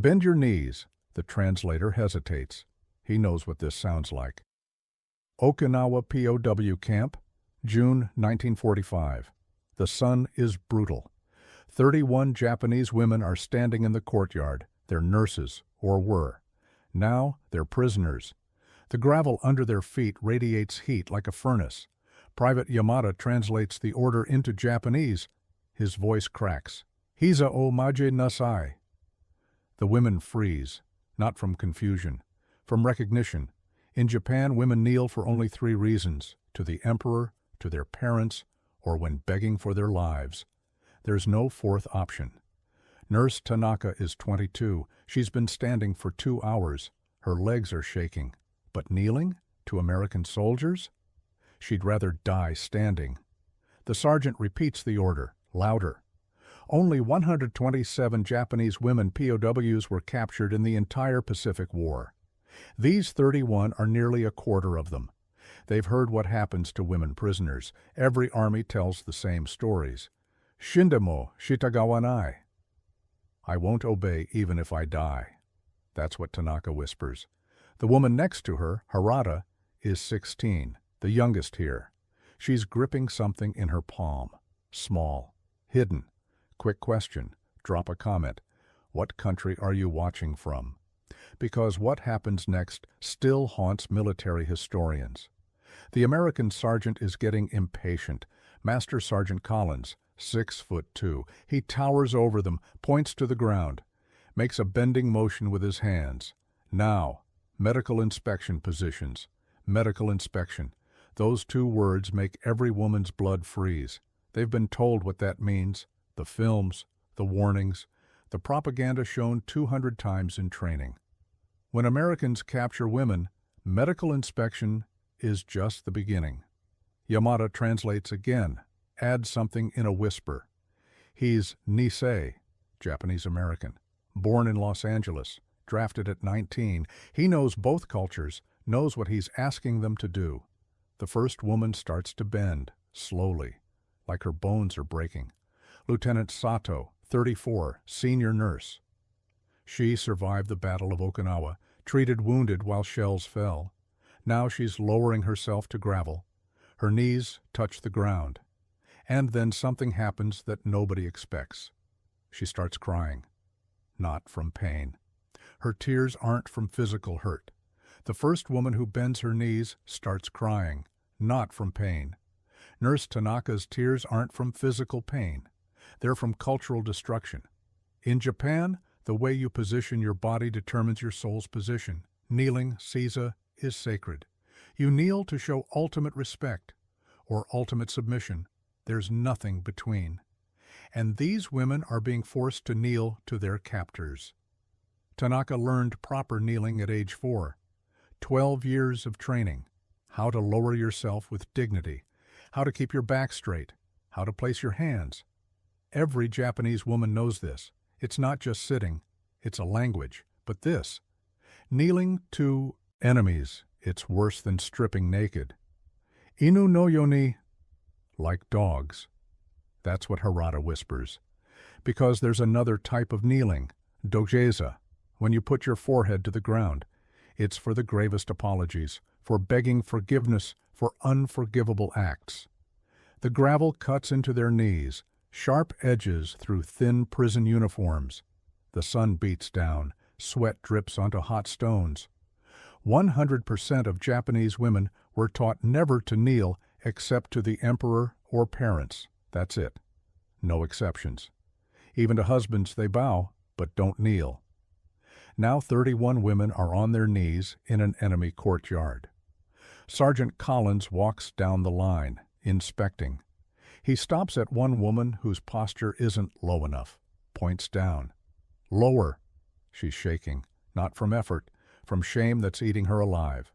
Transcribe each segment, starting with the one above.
Bend your knees. The translator hesitates. He knows what this sounds like. Okinawa POW camp, June 1945. The sun is brutal. 31 Japanese women are standing in the courtyard. They're nurses, or were. Now they're prisoners. The gravel under their feet radiates heat like a furnace. Private Yamada translates the order into Japanese. His voice cracks. Hiza o maje nasai. The women freeze, not from confusion, from recognition. In Japan, women kneel for only 3 reasons: to the emperor, to their parents, or when begging for their lives. There's no fourth option. Nurse Tanaka is 22. She's been standing for 2 hours. Her legs are shaking. But kneeling? To American soldiers? She'd rather die standing. The sergeant repeats the order, louder. Only 127 Japanese women POWs were captured in the entire Pacific War. These 31 are nearly a quarter of them. They've heard what happens to women prisoners. Every army tells the same stories. Shindemo shitagawanai. I won't obey even if I die. That's what Tanaka whispers. The woman next to her, Harada, is 16, the youngest here. She's gripping something in her palm. Small. Hidden. Quick question. Drop a comment. What country are you watching from? Because what happens next still haunts military historians. The American sergeant is getting impatient. Master Sergeant Collins, 6'2". He towers over them, points to the ground, makes a bending motion with his hands. Now, medical inspection positions. Medical inspection. Those 2 words make every woman's blood freeze. They've been told what that means. The films, the warnings, the propaganda shown 200 times in training. When Americans capture women, medical inspection is just the beginning. Yamada translates again, adds something in a whisper. He's Nisei, Japanese-American, born in Los Angeles, drafted at 19. He knows both cultures, knows what he's asking them to do. The first woman starts to bend, slowly, like her bones are breaking. Lieutenant Sato, 34, senior nurse. She survived the Battle of Okinawa, treated wounded while shells fell. Now she's lowering herself to gravel. Her knees touch the ground. And then something happens that nobody expects. She starts crying. Not from pain. Her tears aren't from physical hurt. The first woman who bends her knees starts crying. Not from pain. Nurse Tanaka's tears aren't from physical pain. They're from cultural destruction. In Japan, the way you position your body determines your soul's position. Kneeling, seiza, is sacred. You kneel to show ultimate respect or ultimate submission. There's nothing between. And these women are being forced to kneel to their captors. Tanaka learned proper kneeling at age 4. 12 years of training. How to lower yourself with dignity. How to keep your back straight. How to place your hands. Every Japanese woman knows this. It's not just sitting, it's a language. But this, kneeling to enemies, it's worse than stripping naked. Inu no yoni, like dogs. That's what Harada whispers. Because there's another type of kneeling, dogeza, when you put your forehead to the ground. It's for the gravest apologies, for begging forgiveness for unforgivable acts. The gravel cuts into their knees, sharp edges through thin prison uniforms. The sun beats down, sweat drips onto hot stones. 100% of Japanese women were taught never to kneel except to the emperor or parents. That's it. No exceptions. Even to husbands they bow, but don't kneel. Now 31 women are on their knees in an enemy courtyard. Sergeant Collins walks down the line, inspecting. He stops at one woman whose posture isn't low enough, points down. Lower. She's shaking, not from effort, from shame that's eating her alive.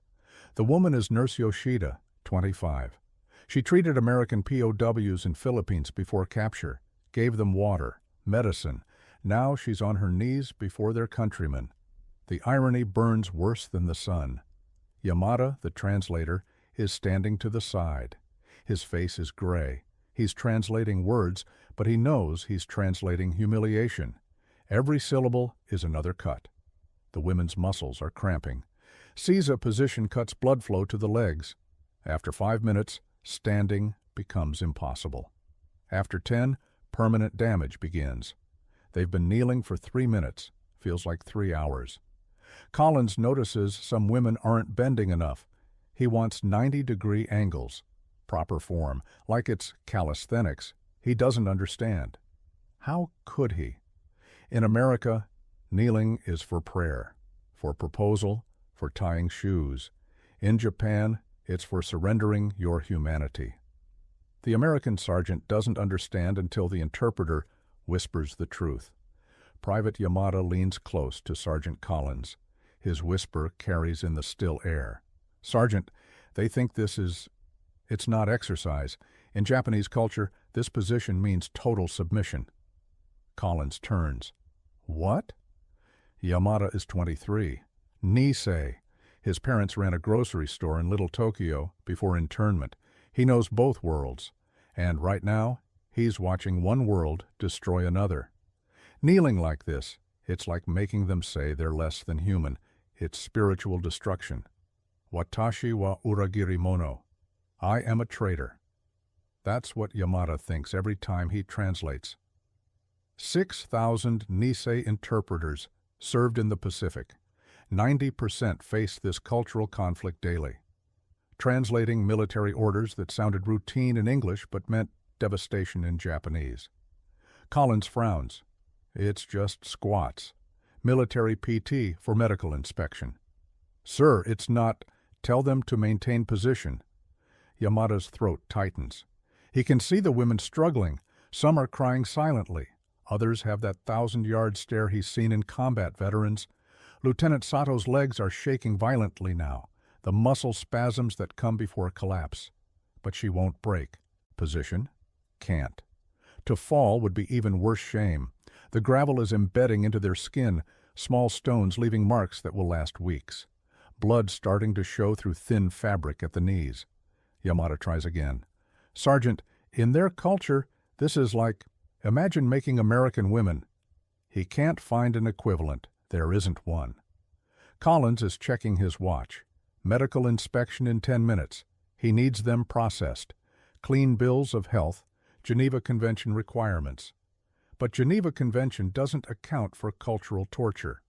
The woman is Nurse Yoshida, 25. She treated American POWs in Philippines before capture, gave them water, medicine. Now she's on her knees before their countrymen. The irony burns worse than the sun. Yamada, the translator, is standing to the side. His face is gray. He's translating words, but he knows he's translating humiliation. Every syllable is another cut. The women's muscles are cramping. Seiza position cuts blood flow to the legs. After 5 minutes, standing becomes impossible. After 10, permanent damage begins. They've been kneeling for 3 minutes. Feels like 3 hours. Collins notices some women aren't bending enough. He wants 90-degree angles. Proper form, like it's calisthenics. He doesn't understand. How could he? In America, kneeling is for prayer, for proposal, for tying shoes. In Japan, it's for surrendering your humanity. The American sergeant doesn't understand until the interpreter whispers the truth. Private Yamada leans close to Sergeant Collins. His whisper carries in the still air. Sergeant, they think it's not exercise. In Japanese culture, this position means total submission. Collins turns. What? Yamada is 23. Nisei. His parents ran a grocery store in Little Tokyo before internment. He knows both worlds. And right now, he's watching one world destroy another. Kneeling like this, it's like making them say they're less than human. It's spiritual destruction. Watashi wa uragiri mono. I am a traitor. That's what Yamada thinks every time he translates. 6,000 Nisei interpreters served in the Pacific. 90% faced this cultural conflict daily. Translating military orders that sounded routine in English but meant devastation in Japanese. Collins frowns. It's just squats. Military PT for medical inspection. Sir, it's not. Tell them to maintain position. Yamada's throat tightens. He can see the women struggling. Some are crying silently. Others have that 1,000-yard stare he's seen in combat veterans. Lieutenant Sato's legs are shaking violently now, the muscle spasms that come before collapse. But she won't break. Position? Can't. To fall would be even worse shame. The gravel is embedding into their skin, small stones leaving marks that will last weeks. Blood starting to show through thin fabric at the knees. Yamada tries again. Sergeant, in their culture, this is like, imagine making American women. He can't find an equivalent. There isn't one. Collins is checking his watch. Medical inspection in 10 minutes. He needs them processed. Clean bills of health, Geneva Convention requirements. But Geneva Convention doesn't account for cultural torture.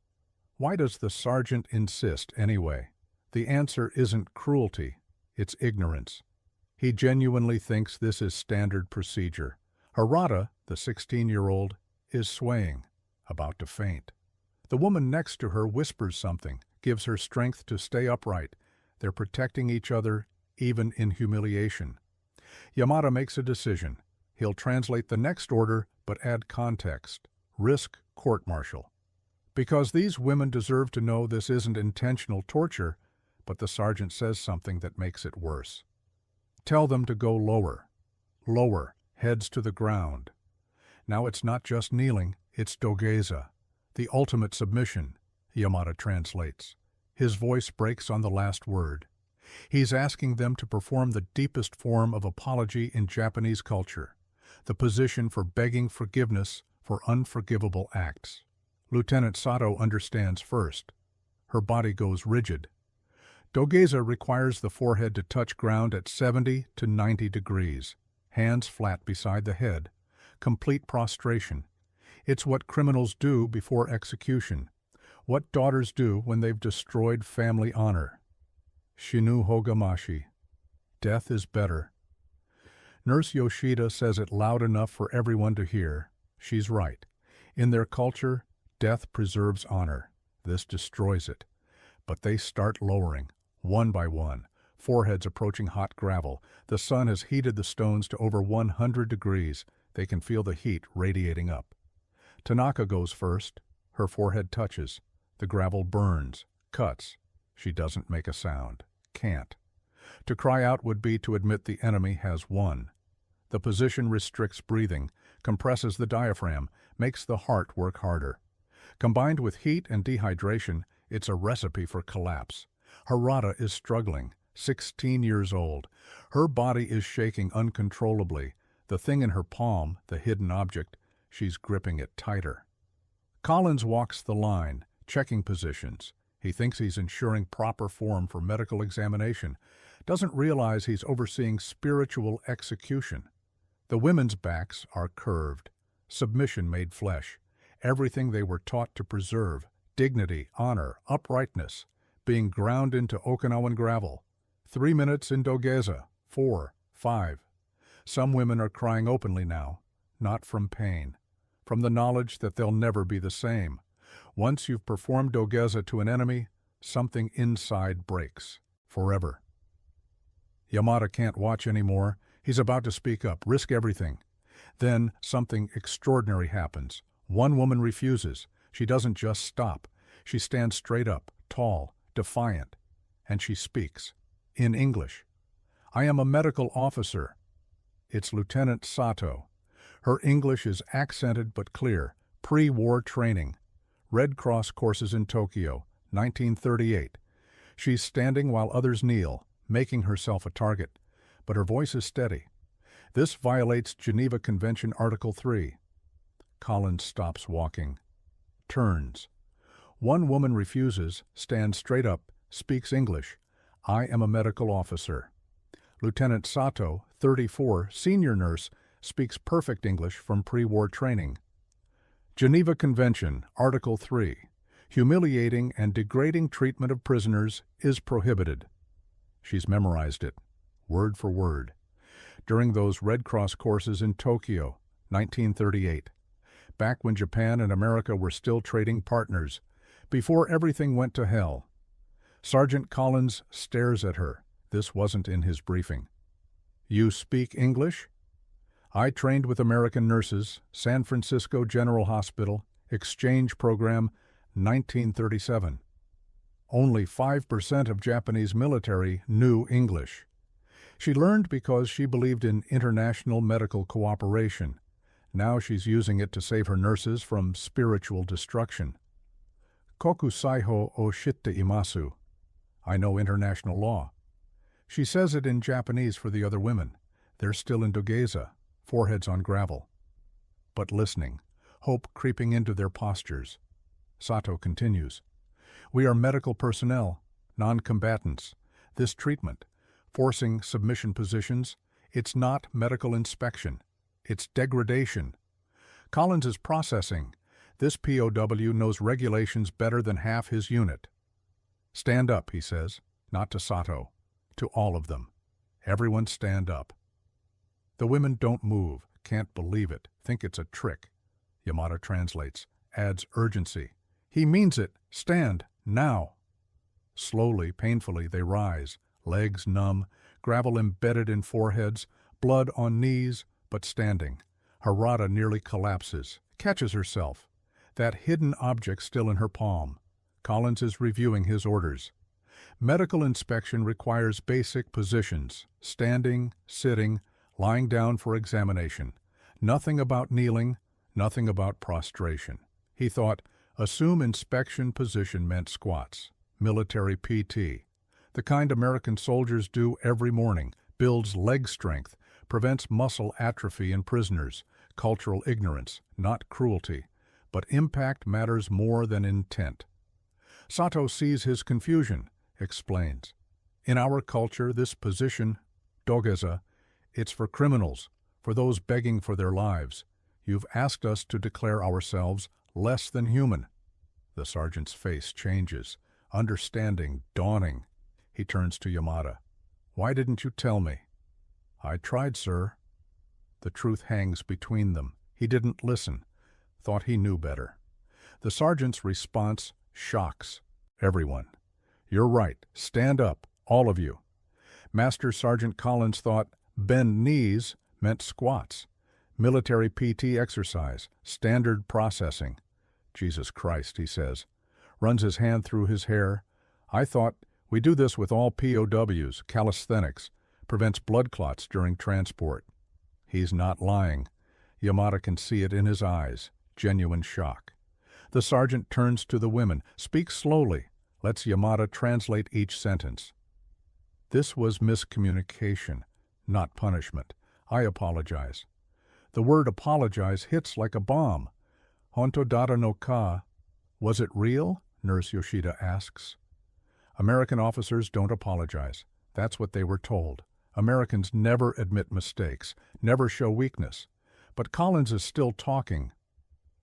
Why does the sergeant insist anyway? The answer isn't cruelty, it's ignorance. He genuinely thinks this is standard procedure. Harada, the 16-year-old, is swaying, about to faint. The woman next to her whispers something, gives her strength to stay upright. They're protecting each other, even in humiliation. Yamada makes a decision. He'll translate the next order, but add context. Risk court-martial. Because these women deserve to know this isn't intentional torture, but the sergeant says something that makes it worse. Tell them to go lower. Lower, heads to the ground. Now it's not just kneeling, it's dogeza, the ultimate submission, Yamada translates. His voice breaks on the last word. He's asking them to perform the deepest form of apology in Japanese culture, the position for begging forgiveness for unforgivable acts. Lieutenant Sato understands first. Her body goes rigid. Dogeza requires the forehead to touch ground at 70 to 90 degrees, hands flat beside the head, complete prostration. It's what criminals do before execution, what daughters do when they've destroyed family honor. Shinu hogamashi. Death is better. Nurse Yoshida says it loud enough for everyone to hear. She's right. In their culture, death preserves honor. This destroys it. But they start lowering, one by one, foreheads approaching hot gravel. The sun has heated the stones to over 100 degrees. They can feel the heat radiating up. Tanaka goes first. Her forehead touches. The gravel burns, cuts. She doesn't make a sound. Can't. To cry out would be to admit the enemy has won. The position restricts breathing, compresses the diaphragm, makes the heart work harder. Combined with heat and dehydration, it's a recipe for collapse. Harada is struggling, 16 years old. Her body is shaking uncontrollably. The thing in her palm, the hidden object, she's gripping it tighter. Collins walks the line, checking positions. He thinks he's ensuring proper form for medical examination, doesn't realize he's overseeing spiritual execution. The women's backs are curved, submission made flesh, everything they were taught to preserve, dignity, honor, uprightness, being ground into Okinawan gravel. 3 minutes in Dogeza, 4, 5. Some women are crying openly now, not from pain, from the knowledge that they'll never be the same. Once you've performed Dogeza to an enemy, something inside breaks, forever. Yamada can't watch anymore. He's about to speak up, risk everything. Then something extraordinary happens. One woman refuses. She doesn't just stop. She stands straight up, tall, defiant, and she speaks. In English. "I am a medical officer." It's Lieutenant Sato. Her English is accented but clear. Pre-war training. Red Cross courses in Tokyo, 1938. She's standing while others kneel, making herself a target, but her voice is steady. This violates Geneva Convention Article 3. Collins stops walking. Turns. One woman refuses, stands straight up, speaks English. "I am a medical officer." Lieutenant Sato, 34, senior nurse, speaks perfect English from pre-war training. Geneva Convention, Article 3. Humiliating and degrading treatment of prisoners is prohibited. She's memorized it, word for word. During those Red Cross courses in Tokyo, 1938, back when Japan and America were still trading partners, before everything went to hell. Sergeant Collins stares at her. This wasn't in his briefing. "You speak English?" "I trained with American nurses, San Francisco General Hospital, exchange program, 1937. Only 5% of Japanese military knew English. She learned because she believed in international medical cooperation. Now she's using it to save her nurses from spiritual destruction." "Kokusaiho o shitte imasu." I know international law. She says it in Japanese for the other women. They're still in Dogeza, foreheads on gravel. But listening, hope creeping into their postures. Sato continues. "We are medical personnel, non-combatants. This treatment, forcing submission positions, it's not medical inspection. It's degradation." Collins is processing. This POW knows regulations better than half his unit. "Stand up," he says, not to Sato, to all of them. Everyone stand up. The women don't move, can't believe it, think it's a trick. Yamada translates, adds urgency. "He means it. Stand, now." Slowly, painfully, they rise, legs numb, gravel embedded in foreheads, blood on knees, but standing. Harada nearly collapses, catches herself, that hidden object still in her palm. Collins is reviewing his orders. Medical inspection requires basic positions, standing, sitting, lying down for examination. Nothing about kneeling, nothing about prostration. He thought, assume inspection position meant squats, military PT. The kind American soldiers do every morning, builds leg strength, prevents muscle atrophy in prisoners, cultural ignorance, not cruelty. But impact matters more than intent. Sato sees his confusion, explains. In our culture, this position, Dogeza, it's for criminals, for those begging for their lives. You've asked us to declare ourselves less than human. The sergeant's face changes, understanding dawning. He turns to Yamada. "Why didn't you tell me?" "I tried, sir." The truth hangs between them. He didn't listen, thought he knew better. The sergeant's response shocks everyone. "You're right. Stand up, all of you." Master Sergeant Collins thought bend knees meant squats. Military PT exercise, standard processing. "Jesus Christ," he says. Runs his hand through his hair. "I thought we do this with all POWs, calisthenics. Prevents blood clots during transport." He's not lying. Yamada can see it in his eyes. Genuine shock. The sergeant turns to the women, speaks slowly, lets Yamada translate each sentence. "This was miscommunication, not punishment. I apologize." The word apologize hits like a bomb. Honto data no ka. Was it real? Nurse Yoshida asks. American officers don't apologize. That's what they were told. Americans never admit mistakes, never show weakness. But Collins is still talking.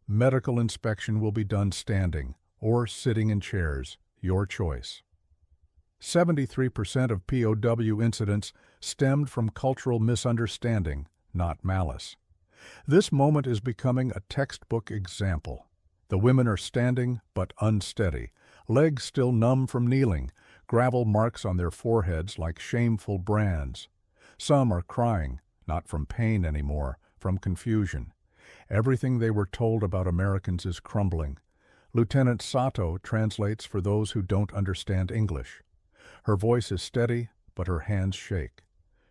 Medical inspection will be done standing or sitting in chairs, your choice. 73% of POW incidents stemmed from cultural misunderstanding, not malice. This moment is becoming a textbook example. The women are standing but unsteady, legs still numb from kneeling, gravel marks on their foreheads like shameful brands. Some are crying, not from pain anymore, from confusion. Everything they were told about Americans is crumbling. Lieutenant Sato translates for those who don't understand English. Her voice is steady, but her hands shake.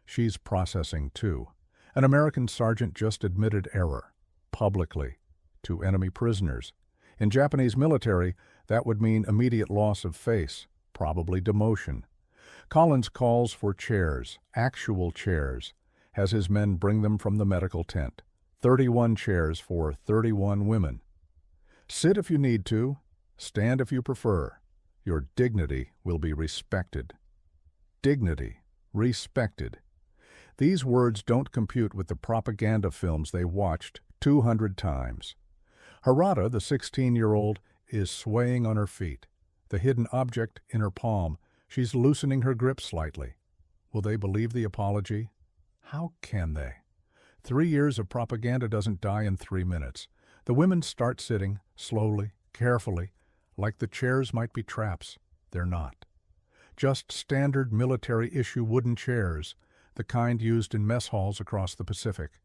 She's processing too. An American sergeant just admitted error, publicly, to enemy prisoners. In Japanese military, that would mean immediate loss of face, probably demotion. Collins calls for chairs, actual chairs, has his men bring them from the medical tent. 31 chairs for 31 women. Sit if you need to, stand if you prefer. Your dignity will be respected. Dignity, respected. These words don't compute with the propaganda films they watched 200 times. Harada, the 16-year-old, is swaying on her feet. The hidden object in her palm, she's loosening her grip slightly. Will they believe the apology? How can they? 3 years of propaganda doesn't die in 3 minutes. The women start sitting, slowly, carefully, like the chairs might be traps. They're not. Just standard military-issue wooden chairs, the kind used in mess halls across the Pacific.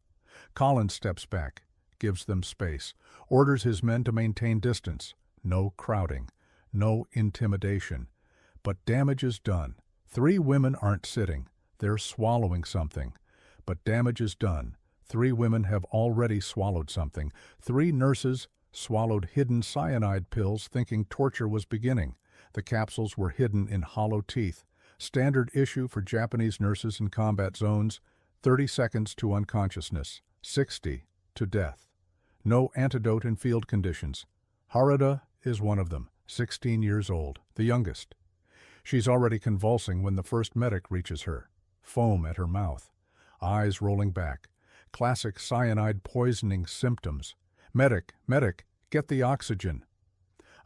Collins steps back, gives them space, orders his men to maintain distance. No crowding, no intimidation. But damage is done. 3 women aren't sitting. They're swallowing something. But damage is done. 3 women have already swallowed something. 3 nurses swallowed hidden cyanide pills thinking torture was beginning. The capsules were hidden in hollow teeth. Standard issue for Japanese nurses in combat zones, 30 seconds to unconsciousness, 60 to death. No antidote in field conditions. Harada is one of them, 16 years old, the youngest. She's already convulsing when the first medic reaches her, foam at her mouth, eyes rolling back. Classic cyanide poisoning symptoms. Medic, medic, get the oxygen.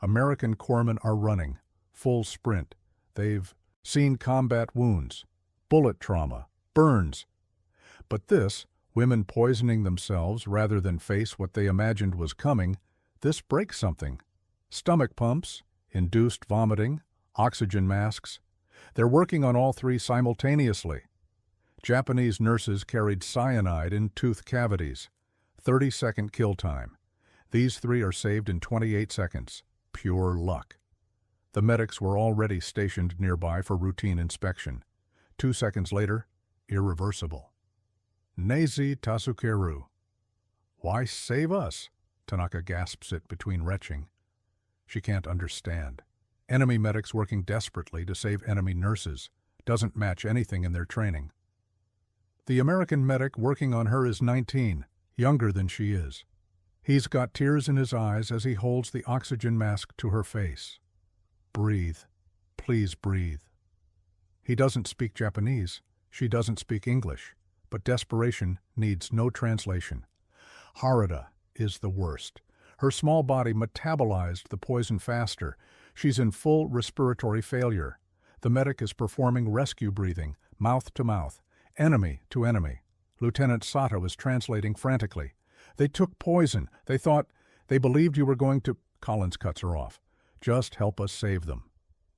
American corpsmen are running, full sprint. They've seen combat wounds, bullet trauma, burns. But this, women poisoning themselves rather than face what they imagined was coming, this breaks something. Stomach pumps, induced vomiting, oxygen masks. They're working on all 3 simultaneously. Japanese nurses carried cyanide in tooth cavities. 30-second kill time. These 3 are saved in 28 seconds. Pure luck. The medics were already stationed nearby for routine inspection. 2 seconds later, irreversible. Neizi Tasukeru. Why save us? Tanaka gasps it between retching. She can't understand. Enemy medics working desperately to save enemy nurses. Doesn't match anything in their training. The American medic working on her is 19, younger than she is. He's got tears in his eyes as he holds the oxygen mask to her face. Breathe. Please breathe. He doesn't speak Japanese. She doesn't speak English. But desperation needs no translation. Harada is the worst. Her small body metabolized the poison faster. She's in full respiratory failure. The medic is performing rescue breathing, mouth to mouth, enemy to enemy. Lieutenant Sato is translating frantically. They took poison. They believed you were going to... Collins cuts her off. Just help us save them.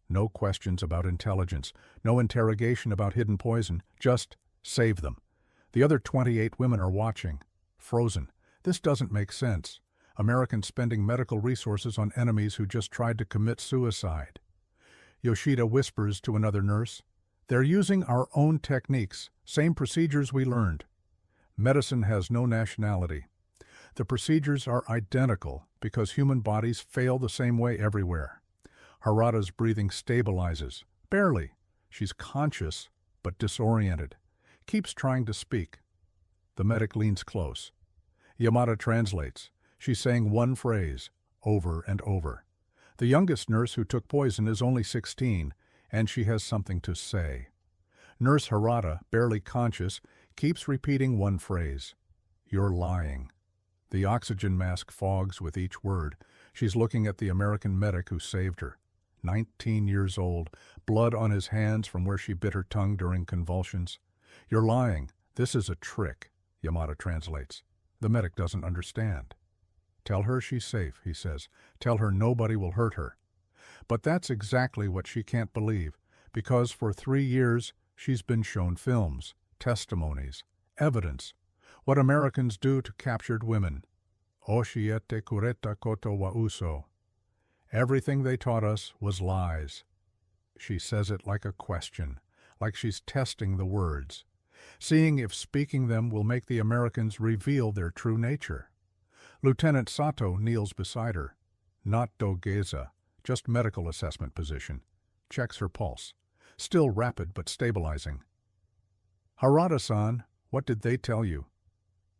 No questions about intelligence. No interrogation about hidden poison. Just save them. The other 28 women are watching. Frozen. This doesn't make sense. Americans spending medical resources on enemies who just tried to commit suicide. Yoshida whispers to another nurse, "They're using our own techniques, same procedures we learned." Medicine has no nationality. The procedures are identical because human bodies fail the same way everywhere. Harada's breathing stabilizes. Barely. She's conscious, but disoriented. Keeps trying to speak. The medic leans close. Yamada translates. She's saying one phrase, over and over. The youngest nurse who took poison is only 16, and she has something to say. Nurse Harada, barely conscious, keeps repeating one phrase. You're lying. The oxygen mask fogs with each word. She's looking at the American medic who saved her. 19 years old, blood on his hands from where she bit her tongue during convulsions. You're lying. This is a trick, Yamada translates. The medic doesn't understand. Tell her she's safe, he says. Tell her nobody will hurt her. But that's exactly what she can't believe, because for 3 years she's been shown films, testimonies, evidence, what Americans do to captured women. Oshiete kureta koto wa uso. Everything they taught us was lies. She says it like a question, like she's testing the words, seeing if speaking them will make the Americans reveal their true nature. Lieutenant Sato kneels beside her. Not dogeza, just medical assessment position. Checks her pulse. Still rapid but stabilizing. Harada-san, what did they tell you?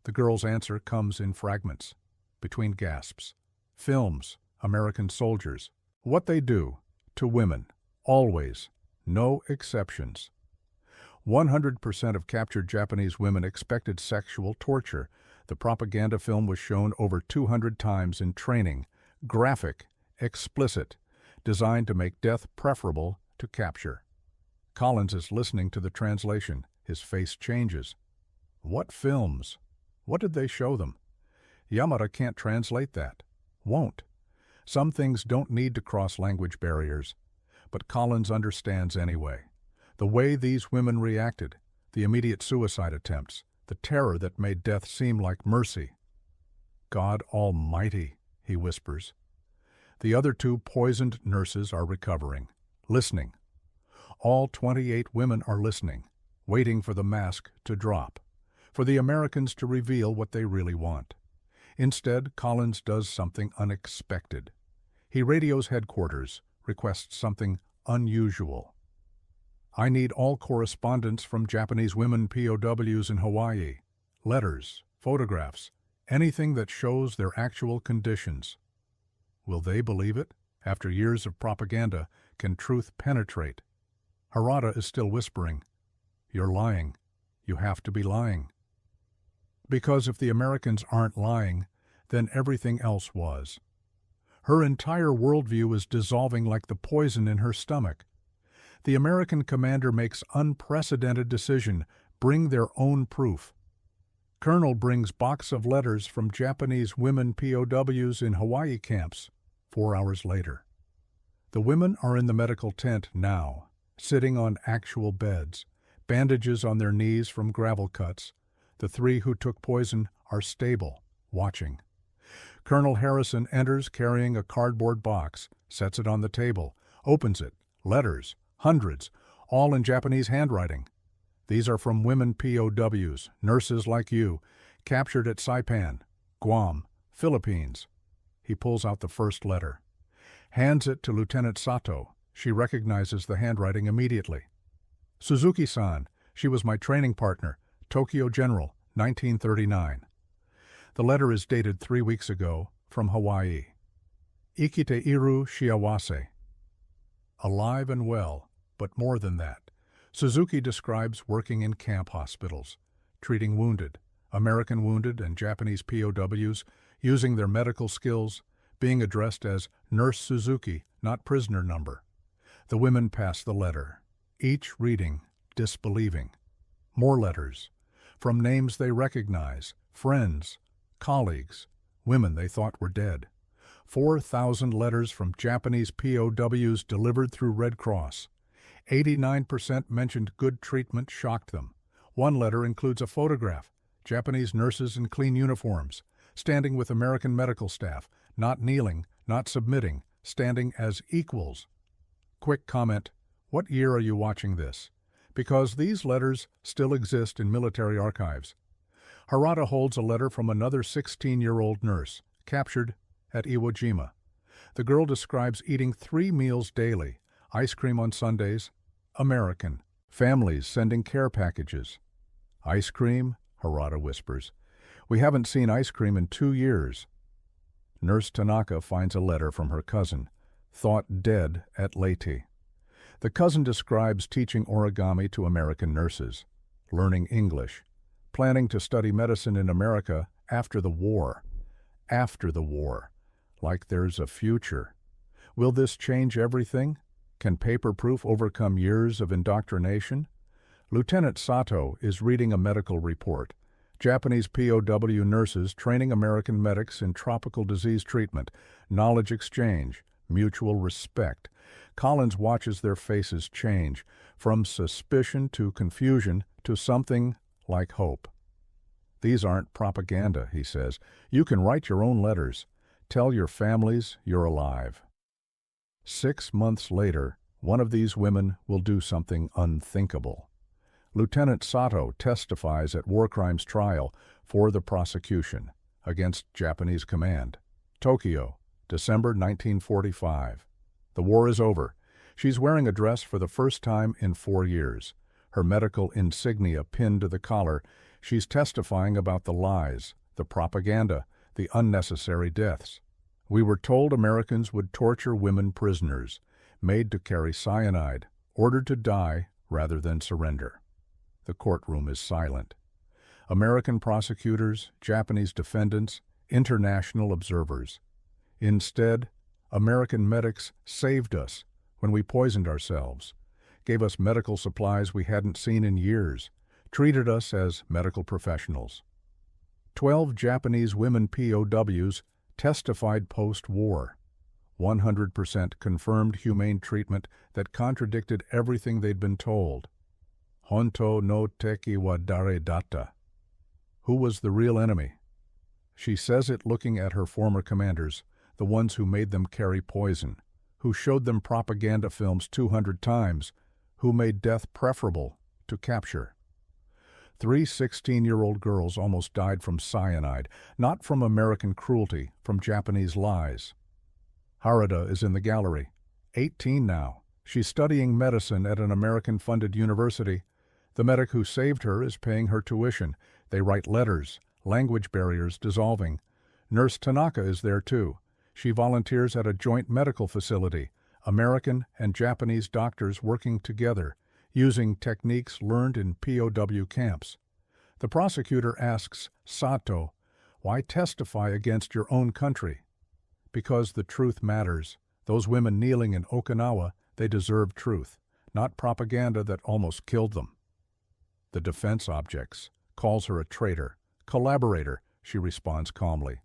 The girl's answer comes in fragments, between gasps. Films, American soldiers. What they do, to women, always, no exceptions. 100% of captured Japanese women expected sexual torture. The propaganda film was shown over 200 times in training, graphic, explicit, designed to make death preferable to capture. Collins is listening to the translation. His face changes. What films? What did they show them? Yamada can't translate that. Won't. Some things don't need to cross language barriers. But Collins understands anyway. The way these women reacted, the immediate suicide attempts, the terror that made death seem like mercy. God Almighty, he whispers. The other 2 poisoned nurses are recovering, listening. All 28 women are listening, waiting for the mask to drop, for the Americans to reveal what they really want. Instead, Collins does something unexpected. He radios headquarters, requests something unusual. I need all correspondence from Japanese women POWs in Hawaii. Letters, photographs, anything that shows their actual conditions. Will they believe it? After years of propaganda, can truth penetrate? Harada is still whispering. You're lying. You have to be lying. Because if the Americans aren't lying, then everything else was. Her entire worldview is dissolving like the poison in her stomach. The American commander makes unprecedented decision, bring their own proof. Colonel brings box of letters from Japanese women POWs in Hawaii camps 4 hours later. The women are in the medical tent now, sitting on actual beds, bandages on their knees from gravel cuts. The 3 who took poison are stable, watching. Colonel Harrison enters carrying a cardboard box, sets it on the table, opens it, letters, hundreds, all in Japanese handwriting. These are from women POWs, nurses like you, captured at Saipan, Guam, Philippines. He pulls out the first letter. Hands it to Lieutenant Sato. She recognizes the handwriting immediately. Suzuki-san, she was my training partner, Tokyo General, 1939. The letter is dated 3 weeks ago, from Hawaii. Ikite iru shiawase. Alive and well, but more than that. Suzuki describes working in camp hospitals, treating wounded, American wounded and Japanese POWs, using their medical skills, being addressed as Nurse Suzuki, not prisoner number. The women pass the letter, each reading, disbelieving. More letters, from names they recognize, friends, colleagues, women they thought were dead. 4,000 letters from Japanese POWs delivered through Red Cross. 89% mentioned good treatment shocked them. One letter includes a photograph, Japanese nurses in clean uniforms, standing with American medical staff, not kneeling, not submitting, standing as equals. Quick comment, what year are you watching this? Because these letters still exist in military archives. Harada holds a letter from another 16-year-old nurse, captured at Iwo Jima. The girl describes eating 3 meals daily, ice cream on Sundays, American. Families sending care packages. Ice cream? Harada whispers. We haven't seen ice cream in 2 years. Nurse Tanaka finds a letter from her cousin, thought dead at Leyte. The cousin describes teaching origami to American nurses, learning English, planning to study medicine in America after the war. After the war. Like there's a future. Will this change everything? Can paper proof overcome years of indoctrination? Lieutenant Sato is reading a medical report. Japanese POW nurses training American medics in tropical disease treatment, knowledge exchange, mutual respect. Collins watches their faces change, from suspicion to confusion to something like hope. These aren't propaganda, he says. You can write your own letters. Tell your families you're alive. 6 months later, one of these women will do something unthinkable. Lieutenant Sato testifies at war crimes trial for the prosecution against Japanese command. Tokyo, December 1945. The war is over. She's wearing a dress for the first time in 4 years. Her medical insignia pinned to the collar. She's testifying about the lies, the propaganda, the unnecessary deaths. We were told Americans would torture women prisoners, made to carry cyanide, ordered to die rather than surrender. The courtroom is silent. American prosecutors, Japanese defendants, international observers. Instead, American medics saved us when we poisoned ourselves, gave us medical supplies we hadn't seen in years, treated us as medical professionals. 12 Japanese women POWs testified post-war. 100% confirmed humane treatment that contradicted everything they'd been told. Honto no teki wa dare datta. Who was the real enemy? She says it looking at her former commanders, the ones who made them carry poison, who showed them propaganda films 200 times, who made death preferable to capture. 3 16-year-old girls almost died from cyanide, not from American cruelty, from Japanese lies. Harada is in the gallery, 18 now. She's studying medicine at an American-funded university. The medic who saved her is paying her tuition. They write letters, language barriers dissolving. Nurse Tanaka is there too. She volunteers at a joint medical facility, American and Japanese doctors working together, using techniques learned in POW camps. The prosecutor asks Sato, "Why testify against your own country?" Because the truth matters. Those women kneeling in Okinawa, they deserve truth, not propaganda that almost killed them. The defense objects, calls her a traitor. Collaborator, she responds calmly.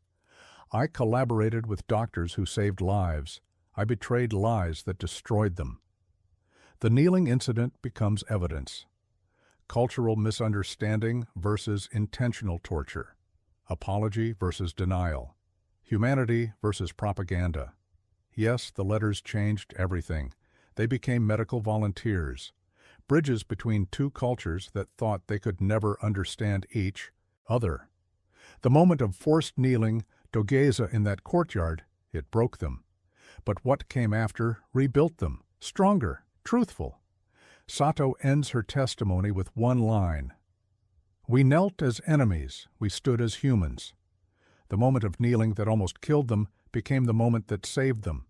I collaborated with doctors who saved lives. I betrayed lies that destroyed them. The kneeling incident becomes evidence. Cultural misunderstanding versus intentional torture. Apology versus denial. Humanity versus propaganda. Yes, the letters changed everything. They became medical volunteers. Bridges between two cultures that thought they could never understand each other. The moment of forced kneeling, Dogeza in that courtyard, it broke them. But what came after rebuilt them, stronger, truthful. Sato ends her testimony with one line. We knelt as enemies, we stood as humans. The moment of kneeling that almost killed them became the moment that saved them.